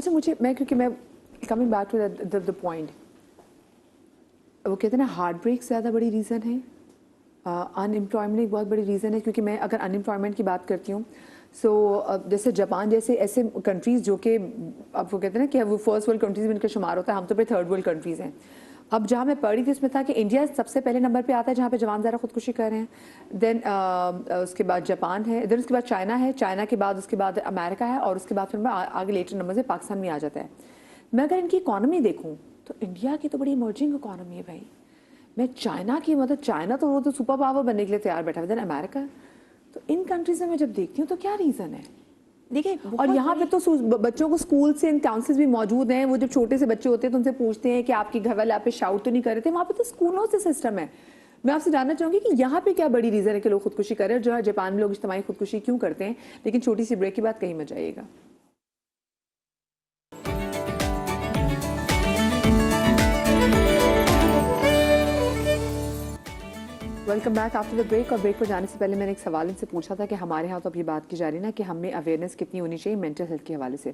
اچھا مجھے کیونکہ میں coming back to the point, وہ کہتے ہیں نا ہارٹ بریک زیادہ بڑی ریزن ہے, ان امپلائمنٹ ایک بہت بڑی ریزن ہے. کیونکہ میں اگر ان امپلائمنٹ کی بات کرتی ہوں, سو جیسے جاپان جیسے ایسے کنٹریز جو کہ اب وہ کہتے ہیں نا کہ وہ فرسٹ ورلڈ کنٹریز میں ان کا شمار ہوتا ہے, ہم تو پھر تھرڈ ورلڈ کنٹریز ہیں. اب جہاں میں پڑھ رہی تھی اس میں تھا کہ انڈیا سب سے پہلے نمبر پہ آتا ہے جہاں پہ جوان زیادہ خودکشی کر رہے ہیں, دین اس کے بعد جاپان ہے, دین اس کے بعد چائنا ہے, چائنا کے بعد اس کے بعد امریکہ ہے, اور اس کے بعد پھر آگے لیٹر نمبر سے پاکستان میں آ جاتا ہے. میں اگر ان کی اکانومی دیکھوں تو انڈیا کی تو بڑی ایمرجنگ اکانومی ہے بھائی. میں چائنا کی مطلب چائنا تو وہ تو سپر پاور بننے کے لیے تیار بیٹھا ہے, دین امریکہ. تو ان کنٹریز میں جب دیکھتی ہوں تو کیا ریزن ہے دیکھیں, اور یہاں پہ تو بچوں کو اسکول سے کاؤنسلرز بھی موجود ہیں, وہ جب چھوٹے سے بچے ہوتے ہیں تو ان سے پوچھتے ہیں کہ آپ کے گھر والے آپ پہ شاؤٹ تو نہیں کر رہے تھے, وہاں پہ تو اسکولوں سے سسٹم ہے. میں آپ سے جاننا چاہوں گی کہ یہاں پہ کیا بڑی ریزن ہے کہ لوگ خودکشی کر رہے ہیں, جو ہے جاپان میں لوگ اجتماعی خودکشی کیوں کرتے ہیں. لیکن چھوٹی سی بریک کے بعد کہیں مت جائیے گا. Welcome back after the break. اور بریک پر جانے سے پہلے میں نے ایک سوال ان سے پوچھا تھا کہ ہمارے ہاں تو اب یہ بات کی جا رہی ہے نا کہ ہم میں اویئرنیس کتنی ہونی چاہیے مینٹل ہیلتھ کے حوالے سے.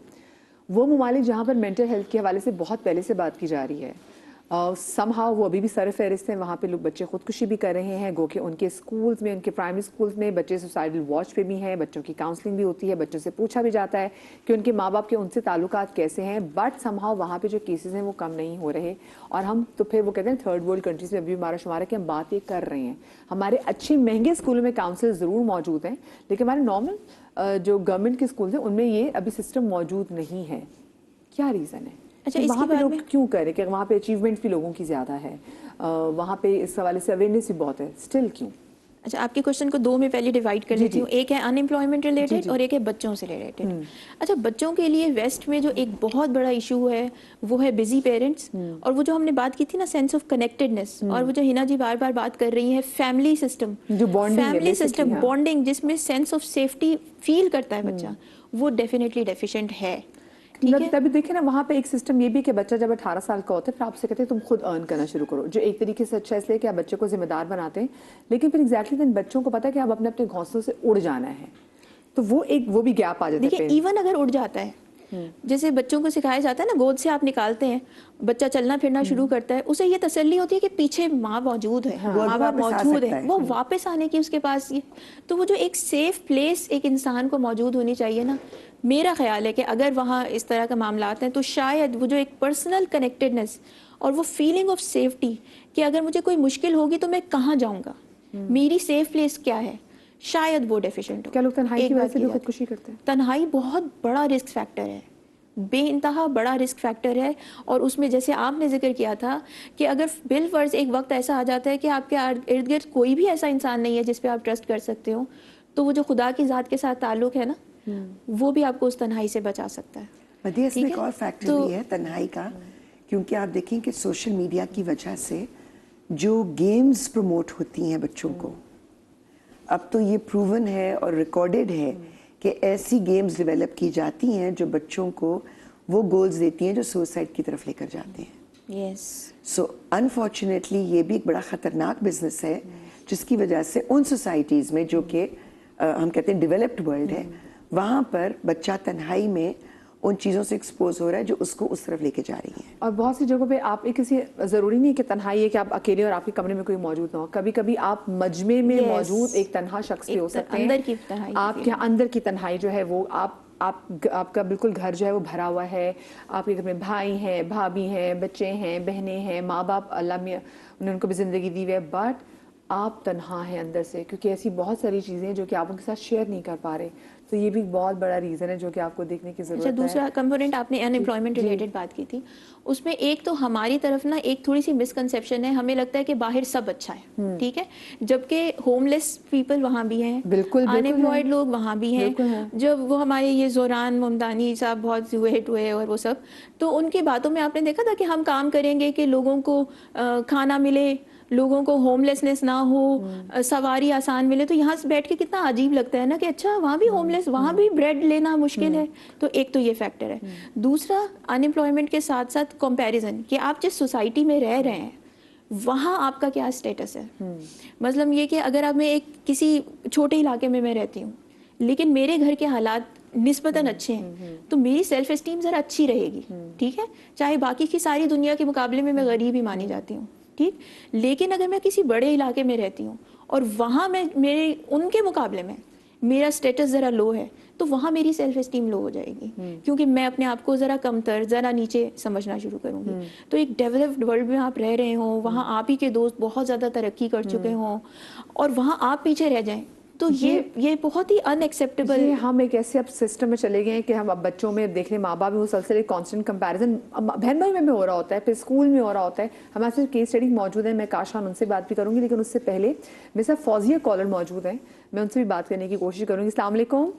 وہ ممالک جہاں پر مینٹل ہیلتھ کے حوالے سے بہت پہلے سے بات کی جا رہی ہے, سم ہاؤ وہ ابھی بھی سر فہرست ہیں, وہاں پہ لوگ بچے خودکشی بھی کر رہے ہیں, گو کہ ان کے اسکولز میں, ان کے پرائمری اسکولز میں بچے سوسائڈل واچ پہ بھی ہیں, بچوں کی کاؤنسلنگ بھی ہوتی ہے, بچوں سے پوچھا بھی جاتا ہے کہ ان کے ماں باپ کے ان سے تعلقات کیسے ہیں. بٹ سم ہاؤ وہاں پہ جو کیسز ہیں وہ کم نہیں ہو رہے, اور ہم تو پھر وہ کہتے ہیں تھرڈ ورلڈ کنٹریز میں ابھی ہمارا شمار ہے کہ ہم بات یہ کر رہے ہیں. ہمارے اچھے مہنگے اسکولوں میں کاؤنسلر ضرور موجود ہیں, لیکن ہمارے نارمل جو گورنمنٹ کے اسکول ہیں ان میں یہ ابھی سسٹم موجود نہیں ہے. کیا ریزن ہے اچھا کہ اس وہاں کی پہ بات لوگ میں کیوں کر رہے کہ وہاں پہ اچیومنٹ بھی لوگوں کی زیادہ ہے, وہاں پہ اس حوالے سے اویئرنیس بھی بہت ہے, اسٹل کیوں؟ اچھا, آپ کے کوشچن کو دو میں پہلے ڈیوائڈ کر لیتی ہوں. ایک ہے ان امپلائمنٹ ریلیٹڈ اور ایک ہے بچوں سے ریلیٹڈ. اچھا, بچوں کے لیے ویسٹ میں جو ایک بہت بڑا ایشو ہے وہ ہے بزی پیرنٹس, اور وہ جو ہم نے بات کی تھی نا سینس آف کنیکٹڈنس, اور وہ جو ہنا جی بار بار بات کر رہی ہیں فیملی سسٹم, جو بانڈنگ ہے فیملی بیسکلی, سسٹم بانڈنگ جس میں سینس آف سیفٹی فیل کرتا ہے بچہ, وہ ڈیفینیٹلی ڈیفیشینٹ ہے. ٹھیک ہے, تبھی دیکھیں نا وہاں پہ ایک سسٹم یہ بھی کہ بچہ جب 18 سال کا ہوتا ہے پھر آپ سے کہتے ہیں تم خود ارن کرنا شروع کرو, جو ایک طریقے سے اچھا ہے اس لیے کہ آپ بچے کو ذمہ دار بناتے ہیں, لیکن پھر ایگزیکٹلی دن بچوں کو پتا ہے کہ اب اپنے اپنے گھونسلوں سے اڑ جانا ہے, تو وہ بھی گیپ آ جاتا ہے. دیکھیں ایون اگر اڑ جاتا ہے, جیسے بچوں کو سکھایا جاتا ہے نا گود سے آپ نکالتے ہیں, بچہ چلنا پھرنا شروع کرتا ہے, اسے یہ تسلی ہوتی ہے کہ پیچھے ماں موجود ہے, ماں باپ موجود ہے, وہ واپس آنے کی اس کے پاس یہ, تو وہ جو ایک سیف پلیس ایک انسان کو موجود ہونی چاہیے نا. میرا خیال ہے کہ اگر وہاں اس طرح کا معاملات ہیں تو شاید وہ جو ایک پرسنل کنیکٹڈنس اور وہ فیلنگ آف سیفٹی کہ اگر مجھے کوئی مشکل ہوگی تو میں کہاں جاؤں گا, میری سیف پلیس کیا ہے, شاید وہ ڈیفیشینٹ ہو. کیا لوگ تنہائی کی وجہ سے بھی خودکشی کرتے ہیں؟ تنہائی بہت بڑا رسک فیکٹر ہے, بے انتہا بڑا رسک فیکٹر ہے. اور اس میں جیسے آپ نے ذکر کیا تھا کہ اگر بالفرض ایک وقت ایسا آ جاتا ہے کہ آپ کے ارد گرد کوئی بھی ایسا انسان نہیں ہے جس پہ آپ ٹرسٹ کر سکتے ہو, تو وہ جو خدا کی ذات کے ساتھ تعلق ہے نا, وہ بھی آپ کو اس تنہائی سے بچا سکتا ہے. مدیہ اس میں ایک اور فیکٹر بھی ہے تنہائی کا, کیونکہ آپ دیکھیں کہ سوشل میڈیا کی وجہ سے جو گیمز پروموٹ ہوتی ہیں بچوں کو, اب تو یہ پروون ہے اور ریکارڈڈ ہے کہ ایسی گیمز ڈیولپ کی جاتی ہیں جو بچوں کو وہ گولز دیتی ہیں جو سوسائڈ کی طرف لے کر جاتے ہیں. سو انفارچونیٹلی یہ بھی ایک بڑا خطرناک بزنس ہے, جس کی وجہ سے ان سوسائٹیز میں جو کہ ہم کہتے ہیں ڈیولپڈ ورلڈ ہے, وہاں پر بچہ تنہائی میں ان چیزوں سے ایکسپوز ہو رہا ہے جو اس کو اس طرف لے کے جا رہی ہیں. اور بہت سی جگہوں پہ آپ کسی ضروری نہیں کہ تنہائی ہے کہ آپ اکیلے اور آپ کے کمرے میں کوئی موجود نہ ہو, کبھی کبھی آپ مجمع میں موجود ایک تنہا شخص بھی ہو سکتے ہیں. آپ کے اندر کی تنہائی جو ہے وہ آپ کا بالکل گھر جو ہے وہ بھرا ہوا ہے, آپ کے گھر میں بھائی ہیں, بھابھی ہیں, بچے ہیں, بہنیں ہیں, ماں باپ اللہ میں نے ان کو بھی زندگی دی ہوئی ہے, بٹ آپ تنہا ہیں اندر سے, کیونکہ ایسی بہت ساری چیزیں ہیں جو کہ آپ ان کے ساتھ شیئر نہیں کر پا رہے. تو یہ بھی بہت بڑا ریزن ہے جو کہ آپ کو دیکھنے کی ضرورت ہے. اچھا, دوسرا کمپوننٹ آپ نے ان امپلائمنٹ ریلیٹڈ بات کی تھی, اس میں ایک تو ہماری طرف نا ایک تھوڑی سی مسکنسیپشن ہے, ہمیں لگتا ہے کہ باہر سب اچھا ہے, ٹھیک ہے, جبکہ ہوم لیس پیپل وہاں بھی ہیں, ان امپلائڈ لوگ وہاں بھی ہیں. جب وہ ہمارے یہ زوران ممدانی صاحب بہت ہٹ ہوئے اور وہ سب, تو ان کی باتوں میں آپ نے دیکھا تھا کہ ہم کام کریں گے کہ لوگوں کو کھانا ملے, لوگوں کو ہوم لیسنس نہ ہو, سواری آسان ملے. تو یہاں سے بیٹھ کے کتنا عجیب لگتا ہے نا کہ اچھا وہاں بھی ہوم لیس, وہاں بھی بریڈ لینا مشکل ہے. تو ایک تو یہ فیکٹر ہے. دوسرا ان امپلائمنٹ کے ساتھ ساتھ کمپیریزن, کہ آپ جس سوسائٹی میں رہ رہے ہیں وہاں آپ کا کیا اسٹیٹس ہے. مطلب یہ کہ اگر اب میں ایک کسی چھوٹے علاقے میں رہتی ہوں, لیکن میرے گھر کے حالات نسبتاً اچھے ہیں تو میری سیلف اسٹیم ذرا اچھی رہے گی, ٹھیک ہے, چاہے باقی کی ساری دنیا کے مقابلے میں غریب ہی مانی جاتی ہوں, ٹھیک. لیکن اگر میں کسی بڑے علاقے میں رہتی ہوں اور وہاں میں میرے ان کے مقابلے میں میرا اسٹیٹس ذرا لو ہے تو وہاں میری سیلف اسٹیم لو ہو جائے گی, کیونکہ میں اپنے آپ کو ذرا کم تر, ذرا نیچے سمجھنا شروع کروں گی. تو ایک ڈیولپڈ ورلڈ میں آپ رہ رہے ہوں, وہاں آپ ہی کے دوست بہت زیادہ ترقی کر چکے ہوں اور وہاں آپ پیچھے رہ جائیں, تو یہ بہت ہی ان ایکسیپٹیبل. ہم ایک ایسے اب سسٹم میں چلے گئے ہیں کہ ہم اب بچوں میں دیکھ لیں, ماں باپ بھی مسلسل ایک کانسٹنٹ کمپیریزن بہن بھائی میں ہو رہا ہوتا ہے, پھر اسکول میں ہو رہا ہوتا ہے. ہمارے صرف کیس اسٹڈی موجود ہے, میں کاشان ان سے بات بھی کروں گی, لیکن اس سے پہلے میرے ساتھ فوزیہ کالر موجود ہیں, میں ان سے بھی بات کرنے کی کوشش کروں گی. السلام علیکم.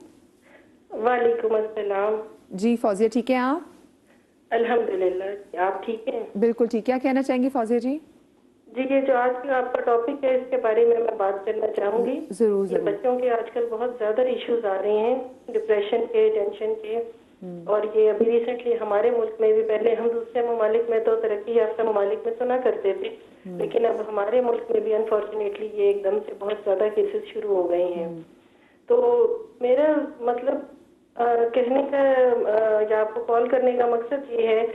وعلیکم السلام. جی فوزیہ ٹھیک ہے آپ؟ الحمدللہ, آپ ٹھیک ہیں؟ بالکل ٹھیک. کیا کہنا چاہیں گی فوزیہ جی؟ جی, یہ جو آج کا آپ کا ٹاپک ہے اس کے بارے میں بات کرنا چاہوں گی. ضرور یہ بچوں کے آج کل بہت زیادہ ایشوز آ رہے ہیں, ڈپریشن کے, ٹینشن کے, اور یہ ابھی ریسنٹلی ہمارے ملک میں بھی, پہلے ہم دوسرے ممالک میں تو ترقی یافتہ ممالک میں تو نہ کرتے تھے, لیکن اب ہمارے ملک میں بھی انفارچونیٹلی یہ ایک دم سے بہت زیادہ کیسز شروع ہو گئے ہیں. تو میرا مطلب کہنے کا یا آپ کو کال کرنے کا مقصد یہ ہے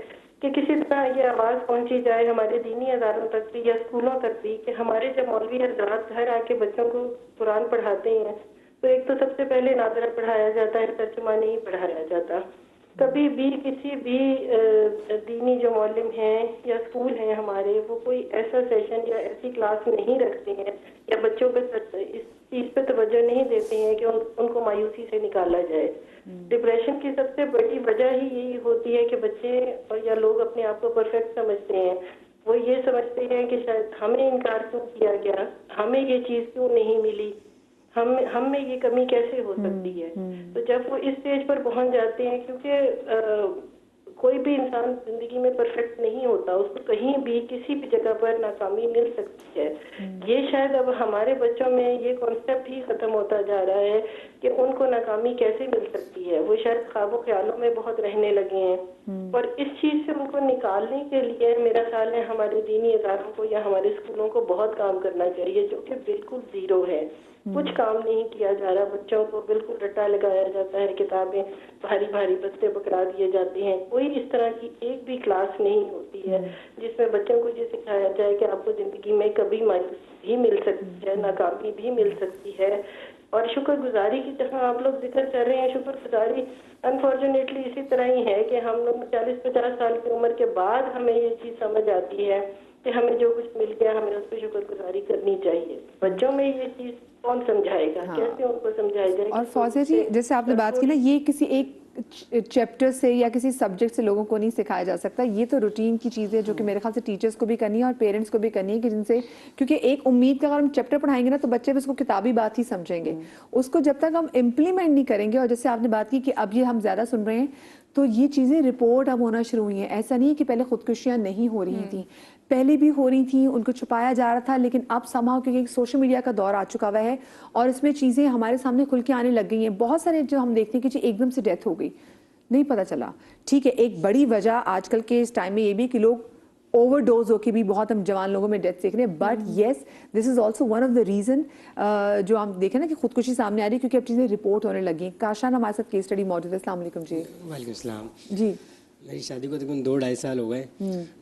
کہ کسی طرح یہ آواز پہنچی جائے ہمارے دینی اداروں تک بھی یا اسکولوں تک بھی, کہ ہمارے جب مولوی حضرات گھر آ کے بچوں کو قرآن پڑھاتے ہیں تو ایک تو سب سے پہلے ناظرہ پڑھایا جاتا ہے, ترجمہ نہیں پڑھایا جاتا. کبھی بھی کسی بھی دینی جو معلم ہیں یا اسکول ہیں ہمارے, وہ کوئی ایسا سیشن یا ایسی کلاس نہیں رکھتے ہیں یا بچوں پہ اس چیز پہ توجہ نہیں دیتے ہیں کہ ان کو مایوسی سے نکالا جائے. ڈپریشن کی سب سے بڑی وجہ ہی یہی ہوتی ہے کہ بچے یا لوگ اپنے آپ کو پرفیکٹ سمجھتے ہیں. وہ یہ سمجھتے ہیں کہ شاید ہمیں انکار کیوں کیا گیا, ہمیں یہ چیز کیوں نہیں ملی, ہم میں یہ کمی کیسے ہو سکتی ہے. تو جب وہ اس اسٹیج پر پہنچ جاتے ہیں, کیونکہ کوئی بھی انسان زندگی میں پرفیکٹ نہیں ہوتا, اس کو کہیں بھی کسی بھی جگہ پر ناکامی مل سکتی ہے. یہ شاید اب ہمارے بچوں میں یہ کانسیپٹ ہی ختم ہوتا جا رہا ہے کہ ان کو ناکامی کیسے مل سکتی ہے. وہ شاید خواب و خیالوں میں بہت رہنے لگے ہیں, اور اس چیز سے ان کو نکالنے کے لیے میرا خیال ہے ہمارے دینی اداروں کو یا ہمارے اسکولوں کو بہت کام کرنا چاہیے, جو کہ بالکل زیرو ہے. کچھ کام نہیں کیا جا رہا, بچوں کو بالکل رٹا لگایا جاتا ہے, کتابیں بھاری بھاری بستے پکڑا دیے جاتے ہیں. کوئی اس طرح کی ایک بھی کلاس نہیں ہوتی ہے جس میں بچوں کو یہ سکھایا جائے کہ آپ کو زندگی میں کبھی مایوسی بھی مل سکتی ہے, ناکامی بھی مل سکتی ہے. اور شکر گزاری کی جہاں آپ لوگ ذکر کر رہے ہیں, شکر گزاری انفارچونیٹلی اسی طرح ہی ہے کہ ہم لوگ 40-50 سال کی عمر کے بعد ہمیں یہ چیز سمجھ آتی ہے کہ ہمیں جو کچھ مل گیا ہمیں اس پہ شکر گزاری کرنی چاہیے. بچوں میں یہ چیز کون سمجھائے گا, کیسے ان کو سمجھایا جائے. اور فوزیہ جی جیسے آپ نے بات کی نا, یہ کسی ایک چیپٹر سے یا کسی سبجیکٹ سے لوگوں کو نہیں سکھایا جا سکتا. یہ تو روٹین کی چیز ہے جو کہ میرے خیال سے ٹیچرز کو بھی کرنی ہے اور پیرنٹس کو بھی کرنی ہے, کہ جن سے, کیونکہ ایک امید کا اگر ہم چیپٹر پڑھائیں گے نا تو بچے بھی اس کو کتابی بات ہی سمجھیں گے. اس کو جب تک ہم امپلیمنٹ نہیں کریں گے, اور جیسے آپ نے بات کی کہ اب یہ ہم زیادہ سن رہے ہیں تو یہ چیزیں رپورٹ اب ہونا شروع ہوئی ہیں. ایسا نہیں ہے کہ پہلے خودکشیاں نہیں ہو رہی تھیں, پہلے بھی ہو رہی تھیں, ان کو چھپایا جا رہا تھا, لیکن اب somehow کیونکہ سوشل میڈیا کا دور آ چکا ہوا ہے اور اس میں چیزیں ہمارے سامنے کھل کے آنے لگ گئی ہیں. بہت سارے جو ہم دیکھتے ہیں کہ ایک دم سے ڈیتھ ہو گئی, نہیں پتہ چلا. ٹھیک ہے, ایک بڑی وجہ آج کل کے اس ٹائم میں یہ بھی کہ لوگ اوور ڈوز ہو کے بھی بہت ہم جوان لوگوں میں ڈیتھ دیکھ رہے ہیں. But yes, this is also one of the reason جو ہم دیکھیں نا کہ خودکشی سامنے آ رہی ہے, کیونکہ اب چیزیں رپورٹ ہونے لگی ہیں. کاشان ہمارے ساتھ کیس اسٹڈی موجود ہے. السلام علیکم جی. وعلیکم السلام. جی, میری شادی کو تقریباً 2-2.5 سال ہو گئے.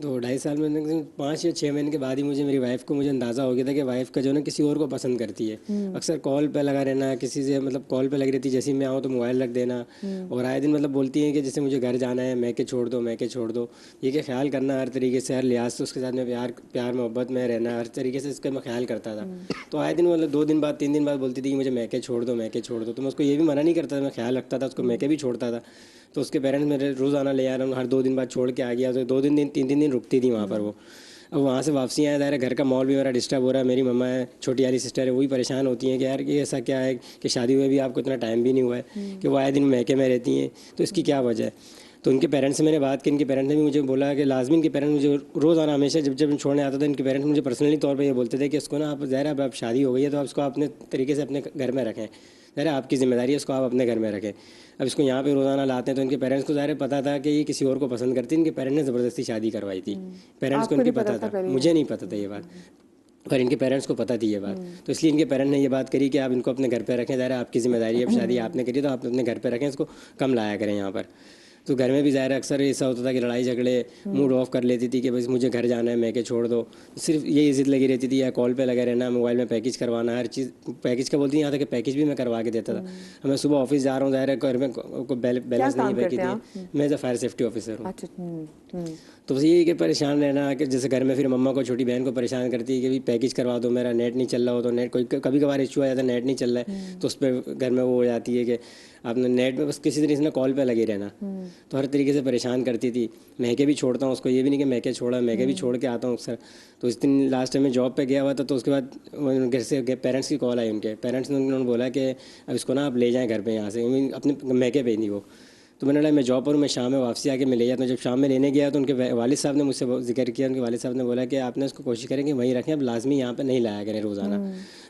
2-2.5 سال میں 5 یا 6 مہینے کے بعد ہی میری وائف کو مجھے اندازہ ہو گیا تھا کہ وائف کا جو ہے نا کسی اور کو پسند کرتی ہے. اکثر کال پہ لگا رہنا, کسی سے مطلب کال پہ لگی رہتی, جیسے میں آؤں تو موبائل رکھ دینا, اور آئے دن مطلب بولتی ہیں کہ جیسے مجھے گھر جانا ہے, میں کہ چھوڑ دو, میں کہ چھوڑ دو. یہ کہ خیال کرنا ہر طریقے سے, ہر لحاظ سے اس کے ساتھ میں پیار محبت میں رہنا, ہر طریقے سے اس کا میں خیال کرتا تھا. تو آئے دن مطلب 2 دن بعد 3 دن بعد بولتی تھی کہ مجھے میں کہ چھوڑ دو, میں کہ چھوڑ دو. تو میں اس کو یہ بھی منع نہیں کرتا تھا, میں خیال رکھتا تھا اس کو, میں کہ بھی چھوڑتا تھا. تو اس کے پیرنٹس میرے روزانہ لے آ رہا ہوں, ہر 2 دن بعد چھوڑ کے آ گیا. تو 2 دن 3 دن رکتی تھی وہاں پر وہ. اب وہاں سے واپسی آیا, ظاہر ہے گھر کا ماحول بھی میرا ڈسٹرب ہو رہا ہے. میری مما ہے, چھوٹی والی سسٹر ہے, وہی پریشان ہوتی ہیں کہ یار یہ ایسا کیا ہے کہ شادی ہوئے بھی آپ کو اتنا ٹائم بھی نہیں ہوا ہے کہ وہ آئے دن میکے میں رہتی ہیں, تو اس کی کیا وجہ ہے. تو ان کے پیرنٹس سے میں نے بات کی, ان کے پیرنٹس نے بھی مجھے بولا کہ لازمی, ان کے پیرنٹس مجھے روزانہ ہمیشہ جب چھوڑنے آتا تھا, ان کے پیرنٹس مجھے پرسنلی طور پہ یہ بولتے تھے کہ اس کو نا آپ ظاہر ہے اب شادی ہو گئی ہے تو آپ اس کو اپنے طریقے سے اپنے گھر میں رکھیں, ظاہر ہے آپ کی ذمہ داری ہے, اس کو آپ اپنے گھر میں رکھیں. اب اس کو یہاں پہ روزانہ لاتے ہیں تو ان کے پیرنٹس کو ظاہر پتہ تھا کہ یہ کسی اور کو پسند کرتی. ان کے پیرنٹس نے زبردستی شادی کروائی تھی, پیرنٹس کو ان کی پتہ تھا, مجھے نہیں پتہ تھا یہ بات. پر ان کے پیرنٹس کو پتہ تھی یہ بات, تو اس لیے ان کے پیرنٹ نے یہ بات کری کہ آپ ان کو اپنے گھر پہ رکھیں, ظاہر ہے آپ کی ذمہ داری ہے, اب شادی آپ نے کری تو آپ اپنے گھر پہ رکھیں, اس کو کم لایا کریں یہاں پر. تو گھر میں بھی ظاہر اکثر ایسا ہوتا تھا کہ لڑائی جھگڑے, موڈ آف کر لیتی تھی کہ بس مجھے گھر جانا ہے, میں کہ چھوڑ دو, صرف یہی ضد لگی رہتی تھی, یا کال پہ لگا رہنا, موبائل میں پیکج کروانا, ہر چیز پیکج کا بولتی ہیں, یہاں تک کہ پیکج بھی میں کروا کے دیتا تھا. میں صبح آفس جا رہا ہوں, ظاہر ہے گھر میں بیلنس نہیں پیک کی تھی, میں as a fire safety officer ہوں. تو بس یہی کہ پریشان رہنا, کہ جیسے گھر میں پھر مما کو, چھوٹی بہن کو پریشان کرتی ہے کہ بھائی پیکج کروا دو, میرا نیٹ نہیں چل رہا ہو, تو نیٹ کوئی کبھی کبھار ایشو آ جاتا ہے, نیٹ نہیں چل رہا ہے, تو اس پہ گھر میں وہ ہو جاتی ہے کہ آپ نے نیٹ میں بس کسی طریقے سے کال پہ لگے رہنا. تو ہر طریقے سے پریشان کرتی تھی. میں کے بھی چھوڑتا ہوں اس کو, یہ بھی نہیں کہ میں کے چھوڑا, میں کے بھی چھوڑ کے آتا ہوں اکثر. تو اس دن لاسٹ ٹائم میں جاب پہ گیا ہوا تھا, تو اس کے بعد گھر سے پیرنٹس کی کال آئی, ان کے پیرنٹس نے انہوں نے بولا کہ اب اس کو نا آپ لے جائیں گھر پہ یہاں سے, اپنے میکے پہ نہیں وہ. تو میں نے بولا میں جاب پر ہوں, میں شام میں واپسی آ کے میں لے جاتا ہوں. جب شام میں لینے گیا تو ان کے والد صاحب نے مجھ سے ذکر کیا, ان کے والد صاحب نے بولا کہ آپ نے اس کو کوشش کریں کہ وہیں رکھیں, اب لازمی یہاں پہ نہیں لایا کریں روزانہ.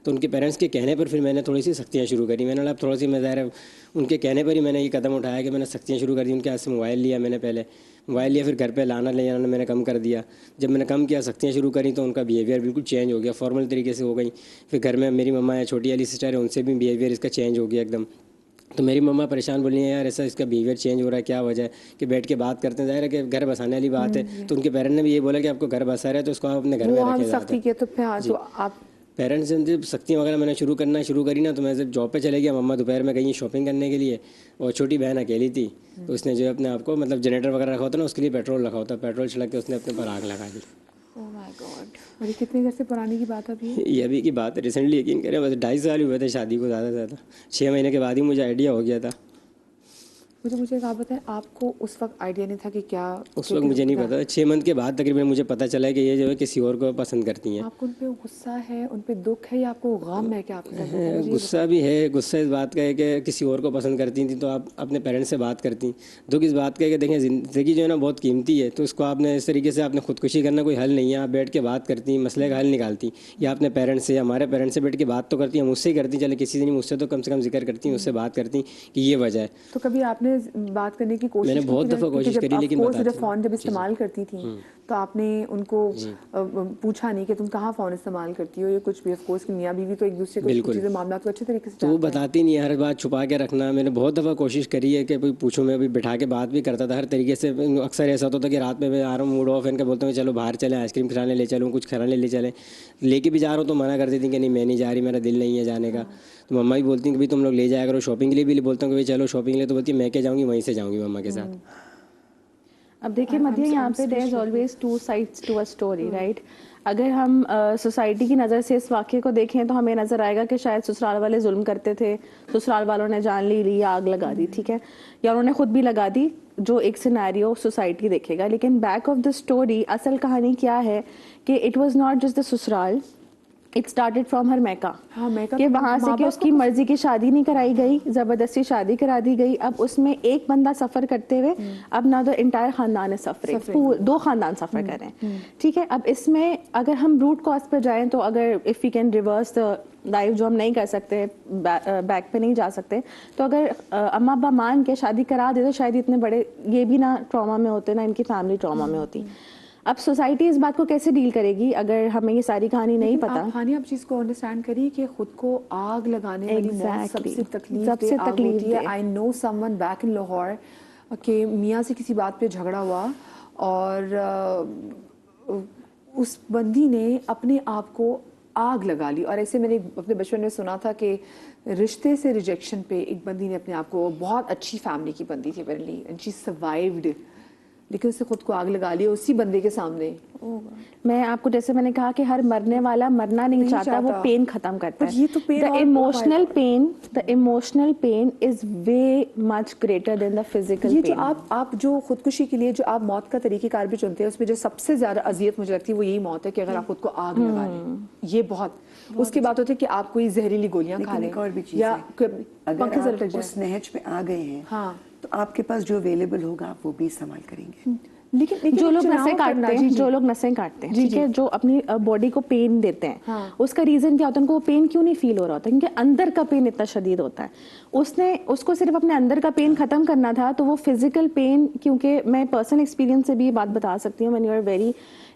تو ان کے پیرنٹس کے کہنے پر پھر میں نے تھوڑی سی سختیاں شروع کری. میں نے بولا اب تھوڑا سی, میں ظاہر ان کے کہنے پر ہی میں نے یہ قدم اٹھایا کہ میں نے سختیاں شروع کر دی. ان کے ہاتھ سے موبائل لیا میں نے, پہلے موبائل لیا, پھر گھر پہ لانا لے جانا میں نے کم کر دیا. جب میں نے کم کیا, سختیاں شروع کری, تو ان کا بیہیویئر بالکل چینج ہو گیا, فارمل طریقے سے ہو گئی. پھر گھر میں میری مما ہے, چھوٹی والی سسٹر ہے, ان سے بھی بیہیویئر اس کا چینج ہو گیا ایک دم. تو میری مما پریشان بولی ہیں, یار ایسا اس کا بیہیویئر چینج ہو رہا ہے, کیا وجہ ہے کہ بیٹھ کے بات کرتے ہیں, ظاہر ہے کہ گھر بسانے والی بات ہے. تو ان کے پیرنٹ نے بھی یہ بولا کہ آپ کو گھر بسا رہا ہے تو اس کو آپ اپنے گھر میں رکھیں. سختی کے تو پھر آپ پیرنٹس نے جب سختیاں وغیرہ میں نے شروع کری نا, تو میں جب جاب پہ چلے گیا, مما دوپہر میں گئی شاپنگ کرنے کے لیے, اور چھوٹی بہن اکیلی تھی. تو اس نے جو اپنے آپ کو مطلب جنریٹر وغیرہ رکھا ہوتا نا, اس کے لیے پیٹرول رکھا ہوتا, پیٹرول چھڑک کے اس نے اپنے پر آگ لگا دی. اور یہ کتنے دیر سے پرانی کی بات ہے ابھی؟ یہ ابھی کی بات ہے, ریسنٹلی یقین کریں, بس 2.5 سال ہوئے تھے شادی کو, زیادہ سے زیادہ 6 مہینے کے بعد ہی مجھے آئیڈیا ہو گیا تھا. مجھے ایک آپ بتائیں, آپ کو اس وقت آئیڈیا نہیں تھا کہ کیا, اس وقت مجھے نہیں پتا, 6 منتھ کے بعد تقریباً مجھے پتہ چلا کہ یہ جو ہے کسی اور کو پسند کرتی ہیں. آپ کو ان پہ غصہ ہے, ان پہ دکھ ہے, یا آپ کو غم ہے کہ آپ غصہ بھی ہے. غصہ اس بات کا ہے کہ کسی اور کو پسند کرتی تھیں تو آپ اپنے پیرنٹس سے بات کرتی. دکھ اس بات کا ہے کہ دیکھیں زندگی جو ہے نا بہت قیمتی ہے, تو اس کو آپ نے اس طریقے سے آپ نے خودکشی کرنا کوئی حل نہیں ہے. آپ بیٹھ کے بات کرتی ہیں, مسئلے کا حل نکالتی, یا اپنے پیرنٹس سے, یا ہمارے پیرنٹس سے بیٹھ کے بات تو کرتی ہیں, مجھ سے ہی کرتی, چلے کسی سے نہیں, مجھ سے تو کم سے کم ذکر کرتی ہیں, اس سے بات کرتی کہ یہ وجہ ہے. تو کبھی آپ نے بات کرنے کی کوشش, میں نے بہت دفعہ کوشش کری, لیکن فون جب استعمال کرتی تھیں تو آپ نے ان کو پوچھا نہیں کہ تم کہاں فون استعمال کرتی ہو, یہ کچھ بھی, آف کورس کہ میاں بیوی تو ایک دوسرے کو چیزیں معاملات کو اچھے طریقے سے تو وہ بتاتی نہیں ہے, ہر بات چھپا کے رکھنا. میں نے بہت دفعہ کوشش کری ہے کہ پوچھوں, میں ابھی بٹھا کے بات بھی کرتا تھا ہر طریقے سے. اکثر ایسا ہوتا تھا کہ رات میں آ رہا ہوں, موڈ آف ہے, ان کا بولتا ہوں چلو باہر چلیں, آئس کریم کھلانے لے چلوں, کچھ کھلانے لے چلیں, لے کے بھی جا رہا ہوں تو منع کر دیتی کہ نہیں میں نہیں جا رہی, میرا دل نہیں ہے جانے کا. تو مما بھی بولتی ہیں کہ بھائی تم لوگ لے جایا کرو شاپنگ کے لیے, بھی بولتا ہوں کہ بھائی چلو شاپنگ کے لیے, تو بولتی ہے میں کہ جاؤں گی, وہیں سے جاؤں گی مما کے ساتھ. اب دیکھیے مدیہ, یہاں پہ there is always two sides to a story, right? اگر ہم سوسائٹی کی نظر سے اس واقعے کو دیکھیں تو ہمیں نظر آئے گا کہ شاید سسرال والے ظلم کرتے تھے, سسرال والوں نے جان لی یا آگ لگا دی, ٹھیک ہے, یا انہوں نے خود بھی لگا دی, جو ایک سینیریو سوسائٹی دیکھے گا. لیکن بیک آف دا اسٹوری اصل کہانی کیا ہے کہ it was not just the سسرال, اٹ اسٹارٹیڈ فرام ہر میکا, کہ وہاں سے کہ اس کی مرضی کی شادی نہیں کرائی گئی, زبردستی شادی کرا دی گئی. اب اس میں ایک بندہ سفر کرتے ہوئے, اب نہ تو انٹائر خاندان ہے سفرنگ, 2 خاندان سفر کر رہے ہیں, ٹھیک ہے. اب اس میں اگر ہم روٹ کاز پہ جائیں تو اگر if we can reverse the life, جو ہم نہیں کر سکتے, بیک پہ نہیں جا سکتے, تو اگر اماں ابا مان کے شادی کرا دے تو شاید اتنے بڑے یہ بھی نہ ٹراما میں ہوتے, نہ ان کی فیملی ٹراما میں ہوتی. اب سوسائٹی اس بات کو کیسے ڈیل کرے گی اگر ہمیں یہ ساری کہانی نہیں پتا؟ آپ چیز کو انڈرسٹینڈ کریے کہ خود کو آگ لگانے والی موت سب سے تکلیف ہوتی ہے. I know someone back in Lahore کہ میاں سے کسی بات پہ جھگڑا ہوا اور اس بندی نے اپنے آپ کو آگ لگا لی. اور ایسے میں نے اپنے بچپن میں سنا تھا کہ رشتے سے ریجیکشن پہ ایک بندی نے اپنے آپ کو, بہت اچھی فیملی کی بندی تھی اپیرنٹلی, اینڈ شی سروائیوڈ, لیکن اس نے خود کو آگ لگا لی اسی بندے کے سامنے. میں آپ کو جیسے میں نے کہا کہ ہر مرنے والا مرنا نہیں چاہتا, وہ پین ختم کرتا ہے. the emotional pain is way much greater than the physical pain. یہ جو آپ جو خودکشی کے لیے جو آپ موت کا طریقہ کار بھی چنتے ہیں, اس میں جو سب سے زیادہ اذیت مجھے لگتی ہے وہ یہی موت ہے کہ اگر آپ خود کو آگ لگا لیں. یہ بہت اس کی بات ہوتی ہے کہ آپ کوئی زہریلی گولیاں کھا لیں, یا اگر آپ اس نہج پہ آ گئے ہیں تو آپ کے پاس جو اویلیبل ہوگا آپ وہ بھی استعمال کریں گے. لیکن جو لوگ نسیں کاٹتے ہیں, ٹھیک ہے, جو اپنی باڈی کو پین دیتے ہیں, اس کا ریزن کیا ہوتا ہے, ان کو پین کیوں نہیں فیل ہو رہا ہوتا, کیونکہ اندر کا پین اتنا شدید ہوتا ہے. اس کو صرف اپنے اندر کا پین ختم کرنا تھا, تو وہ فزیکل پین, کیونکہ میں پرسنل ایکسپیرینس سے بھی یہ بات بتا سکتی ہوں, when you are very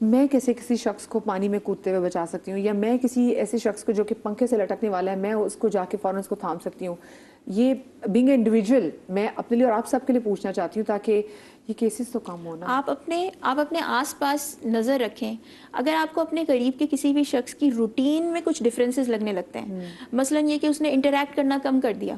میں کیسے کسی شخص کو پانی میں کودتے ہوئے بچا سکتی ہوں, یا میں کسی ایسے شخص کو جو کہ پنکھے سے لٹکنے والا ہے میں اس کو جا کے فوراً اس کو تھام سکتی ہوں. یہ بینگ اے انڈیویجول میں اپنے لیے اور آپ سب کے لیے پوچھنا چاہتی ہوں تاکہ یہ کیسز تو کم ہونا. آپ اپنے آس پاس نظر رکھیں. اگر آپ کو اپنے قریب کے کسی بھی شخص کی روٹین میں کچھ ڈفرینسز لگنے لگتے ہیں, مثلاً یہ کہ اس نے انٹریکٹ کرنا کم کر دیا,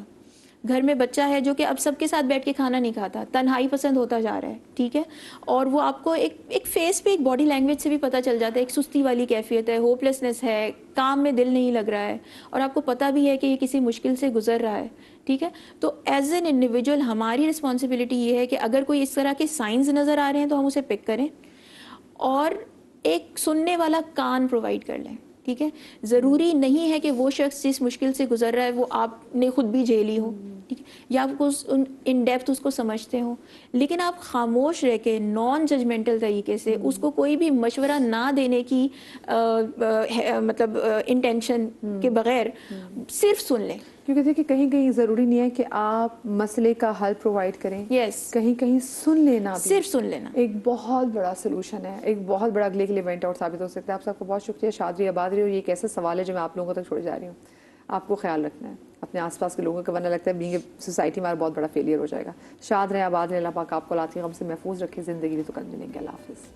گھر میں بچہ ہے جو کہ اب سب کے ساتھ بیٹھ کے کھانا نہیں کھاتا, تنہائی پسند ہوتا جا رہا ہے, ٹھیک ہے, اور وہ آپ کو ایک فیس پہ, ایک باڈی لینگویج سے بھی پتہ چل جاتا ہے, ایک سستی والی کیفیت ہے, ہوپلیسنس ہے, کام میں دل نہیں لگ رہا ہے, اور آپ کو پتہ بھی ہے کہ یہ کسی مشکل سے گزر رہا ہے, ٹھیک ہے. تو ایز این انڈیویجول ہماری رسپانسبلٹی یہ ہے کہ اگر کوئی اس طرح کے سائنز نظر آ رہے ہیں تو ہم اسے پک کریں اور ایک سننے والا کان پرووائڈ کر لیں, ٹھیک ہے. ضروری نہیں ہے کہ وہ شخص جس مشکل سے گزر رہا ہے وہ آپ نے خود بھی جھیلی ہو, ٹھیک ہے, یا آپ کو ان ڈیپتھ اس کو سمجھتے ہوں, لیکن آپ خاموش رہ کے نان ججمنٹل طریقے سے اس کو کوئی بھی مشورہ نہ دینے کی مطلب انٹینشن کے بغیر صرف سن لیں. کیونکہ دیکھیں کہیں کہیں ضروری نہیں ہے کہ آپ مسئلے کا حل پرووائڈ کریں, یس, کہیں کہیں سن لینا بھی صرف سن لینا ایک بہت بڑا سلوشن ہے, ایک بہت بڑا اگلے کے لیے ایونٹ آؤٹ ثابت ہو سکتا ہے. آپ سب کو بہت شکریہ, شاد رہی آباد رہی, اور یہ ایک ایسا سوال ہے جو میں آپ لوگوں تک چھوڑ جا رہی ہوں. آپ کو خیال رکھنا ہے اپنے آس پاس کے لوگوں کا, ورنہ لگتا ہے بینگ اے سوسائٹی ہمارا بہت بڑا فیلئر ہو جائے گا. شاد رہے, آباد رہے, اللہ پاک آپ کو لاتی غم سے محفوظ رکھے, زندگی بھی تو کل ملیں گے. اللہ حافظ.